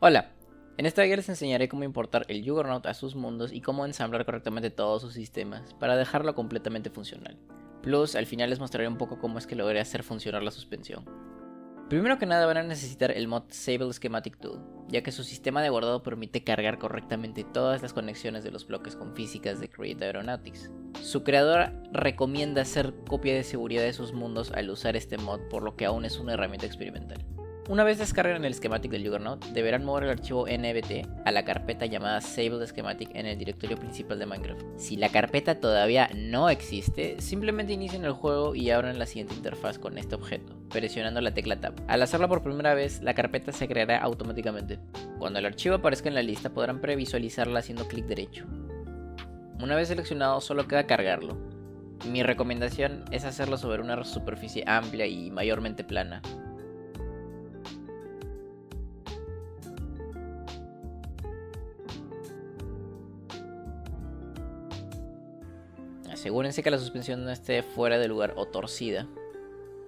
Hola, en esta guía les enseñaré cómo importar el Juggernaut a sus mundos y cómo ensamblar correctamente todos sus sistemas para dejarlo completamente funcional. Plus, al final les mostraré un poco cómo es que logré hacer funcionar la suspensión. Primero que nada van a necesitar el mod Sable Schematic Tool, ya que su sistema de guardado permite cargar correctamente todas las conexiones de los bloques con físicas de Create Aeronautics. Su creador recomienda hacer copia de seguridad de sus mundos al usar este mod, por lo que aún es una herramienta experimental. Una vez descarguen el schematic del Juggernaut, deberán mover el archivo nbt a la carpeta llamada Sable Schematic en el directorio principal de Minecraft. Si la carpeta todavía no existe, simplemente inicien el juego y abran la siguiente interfaz con este objeto, presionando la tecla Tab. Al hacerlo por primera vez, la carpeta se creará automáticamente. Cuando el archivo aparezca en la lista, podrán previsualizarla haciendo clic derecho. Una vez seleccionado, solo queda cargarlo. Mi recomendación es hacerlo sobre una superficie amplia y mayormente plana. Asegúrense que la suspensión no esté fuera de lugar o torcida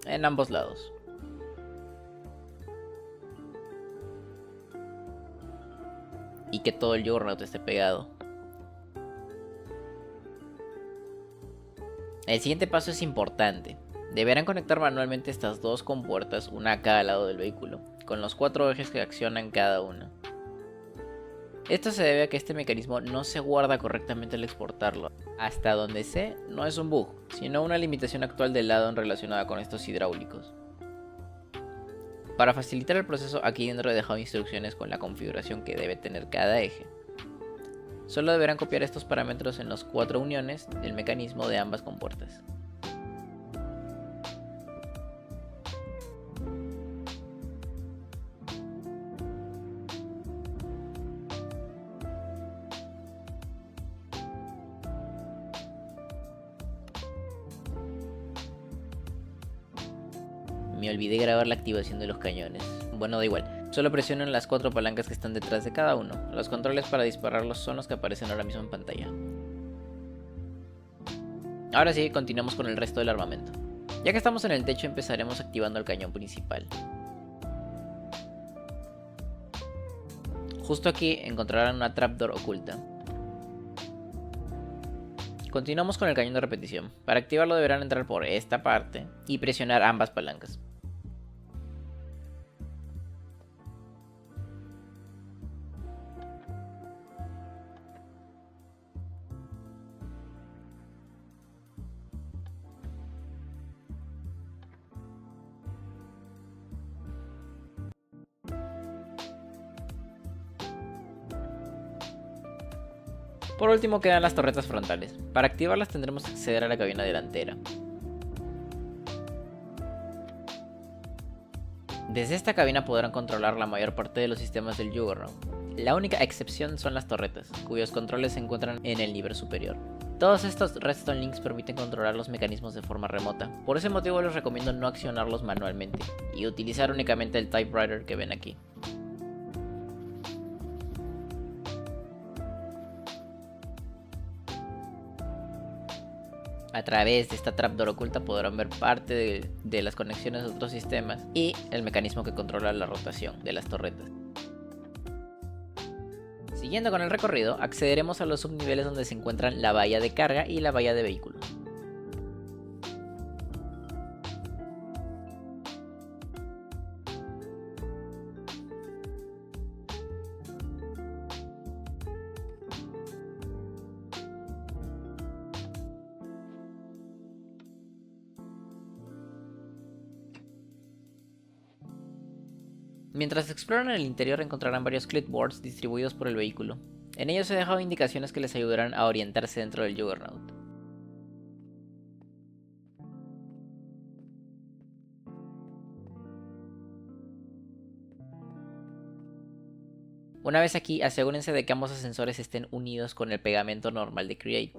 en ambos lados. Y que todo el Juggernaut esté pegado. El siguiente paso es importante. Deberán conectar manualmente estas dos compuertas, una a cada lado del vehículo, con los 4 ejes que accionan cada una. Esto se debe a que este mecanismo no se guarda correctamente al exportarlo. Hasta donde sé, no es un bug, sino una limitación actual del addon relacionada con estos hidráulicos. Para facilitar el proceso, aquí dentro he dejado instrucciones con la configuración que debe tener cada eje. Solo deberán copiar estos parámetros en las 4 uniones del mecanismo de ambas compuertas. Me olvidé grabar la activación de los cañones. Bueno, da igual. Solo presionen las 4 palancas que están detrás de cada uno. Los controles para dispararlos son los que aparecen ahora mismo en pantalla. Ahora sí, continuamos con el resto del armamento. Ya que estamos en el techo, empezaremos activando el cañón principal. Justo aquí encontrarán una trapdoor oculta. Continuamos con el cañón de repetición. Para activarlo deberán entrar por esta parte y presionar ambas palancas. Por último quedan las torretas frontales. Para activarlas tendremos que acceder a la cabina delantera. Desde esta cabina podrán controlar la mayor parte de los sistemas del Juggernaut. La única excepción son las torretas, cuyos controles se encuentran en el nivel superior. Todos estos redstone links permiten controlar los mecanismos de forma remota. Por ese motivo les recomiendo no accionarlos manualmente y utilizar únicamente el typewriter que ven aquí. A través de esta trapdoor oculta podrán ver parte de las conexiones de otros sistemas y el mecanismo que controla la rotación de las torretas. Siguiendo con el recorrido, accederemos a los subniveles donde se encuentran la bahía de carga y la bahía de vehículos. Mientras exploran el interior encontrarán varios clipboards distribuidos por el vehículo. En ellos he dejado indicaciones que les ayudarán a orientarse dentro del Juggernaut. Una vez aquí, asegúrense de que ambos ascensores estén unidos con el pegamento normal de Create.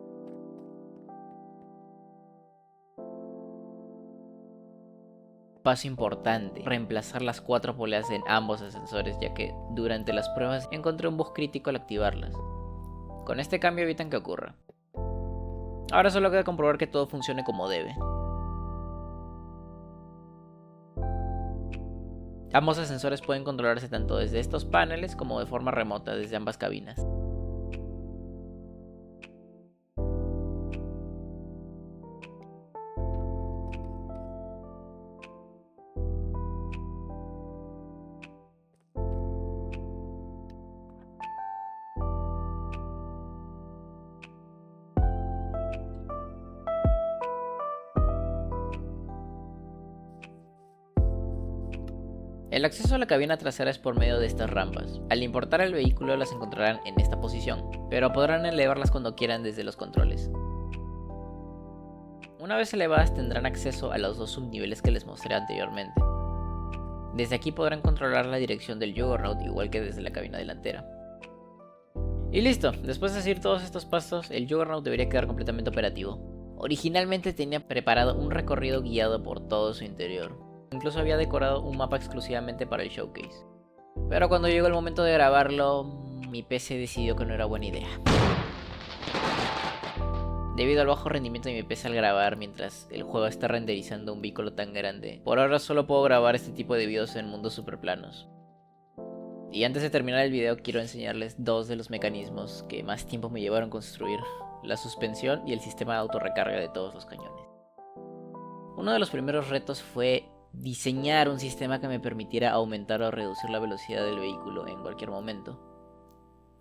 Paso importante, reemplazar las 4 poleas en ambos ascensores, ya que durante las pruebas encontré un bug crítico al activarlas. Con este cambio evitan que ocurra. Ahora solo queda comprobar que todo funcione como debe. Ambos ascensores pueden controlarse tanto desde estos paneles como de forma remota desde ambas cabinas. El acceso a la cabina trasera es por medio de estas rampas. Al importar el vehículo las encontrarán en esta posición, pero podrán elevarlas cuando quieran desde los controles. Una vez elevadas tendrán acceso a los dos subniveles que les mostré anteriormente. Desde aquí podrán controlar la dirección del Juggernaut igual que desde la cabina delantera. Y listo, después de seguir todos estos pasos, el Juggernaut debería quedar completamente operativo. Originalmente tenía preparado un recorrido guiado por todo su interior. Incluso había decorado un mapa exclusivamente para el showcase. Pero cuando llegó el momento de grabarlo, mi PC decidió que no era buena idea. Debido al bajo rendimiento de mi PC al grabar mientras el juego está renderizando un vehículo tan grande, por ahora solo puedo grabar este tipo de videos en mundos superplanos. Y antes de terminar el video quiero enseñarles dos de los mecanismos que más tiempo me llevaron a construir: la suspensión y el sistema de autorrecarga de todos los cañones. Uno de los primeros retos fue diseñar un sistema que me permitiera aumentar o reducir la velocidad del vehículo en cualquier momento.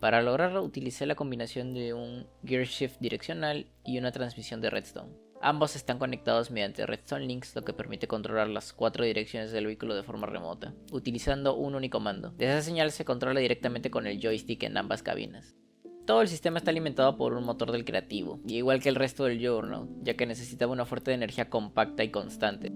Para lograrlo utilicé la combinación de un gear shift direccional y una transmisión de redstone. Ambos están conectados mediante redstone links, lo que permite controlar las 4 direcciones del vehículo de forma remota, utilizando un único mando. Esa señal se controla directamente con el joystick en ambas cabinas. Todo el sistema está alimentado por un motor del creativo, y igual que el resto del Juggernaut, ya que necesitaba una fuente de energía compacta y constante.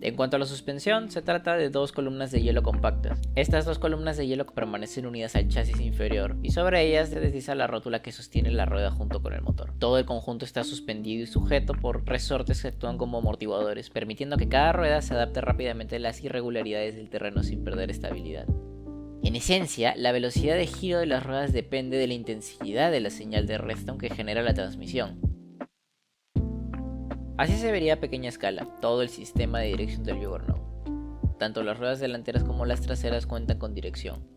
En cuanto a la suspensión, se trata de dos columnas de hielo compactas. Estas dos columnas de hielo permanecen unidas al chasis inferior y sobre ellas se desliza la rótula que sostiene la rueda junto con el motor. Todo el conjunto está suspendido y sujeto por resortes que actúan como amortiguadores, permitiendo que cada rueda se adapte rápidamente a las irregularidades del terreno sin perder estabilidad. En esencia, la velocidad de giro de las ruedas depende de la intensidad de la señal de redstone que genera la transmisión. Así se vería a pequeña escala todo el sistema de dirección del Juggernaut. Tanto las ruedas delanteras como las traseras cuentan con dirección.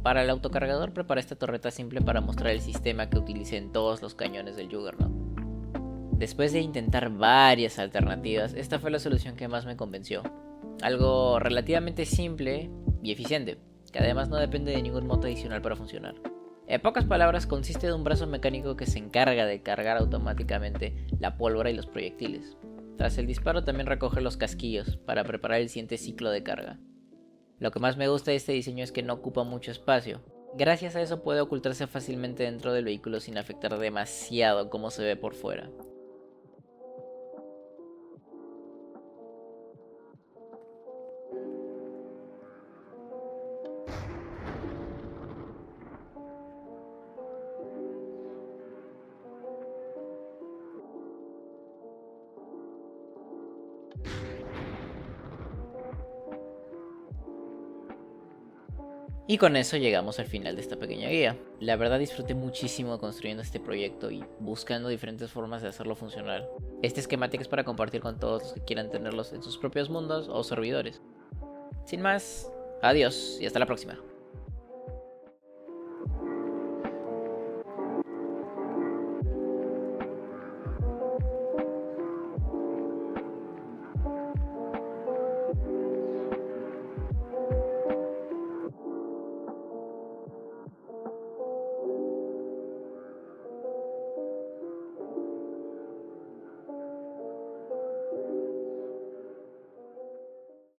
Para el autocargador preparé esta torreta simple para mostrar el sistema que utilicé en todos los cañones del Juggernaut. Después de intentar varias alternativas, esta fue la solución que más me convenció. Algo relativamente simple y eficiente, que además no depende de ningún modo adicional para funcionar. En pocas palabras, consiste de un brazo mecánico que se encarga de cargar automáticamente la pólvora y los proyectiles. Tras el disparo también recoge los casquillos para preparar el siguiente ciclo de carga. Lo que más me gusta de este diseño es que no ocupa mucho espacio. Gracias a eso puede ocultarse fácilmente dentro del vehículo sin afectar demasiado cómo se ve por fuera. Y con eso llegamos al final de esta pequeña guía. La verdad disfruté muchísimo construyendo este proyecto y buscando diferentes formas de hacerlo funcionar. Este esquemático es para compartir con todos los que quieran tenerlos en sus propios mundos o servidores. Sin más, adiós y hasta la próxima.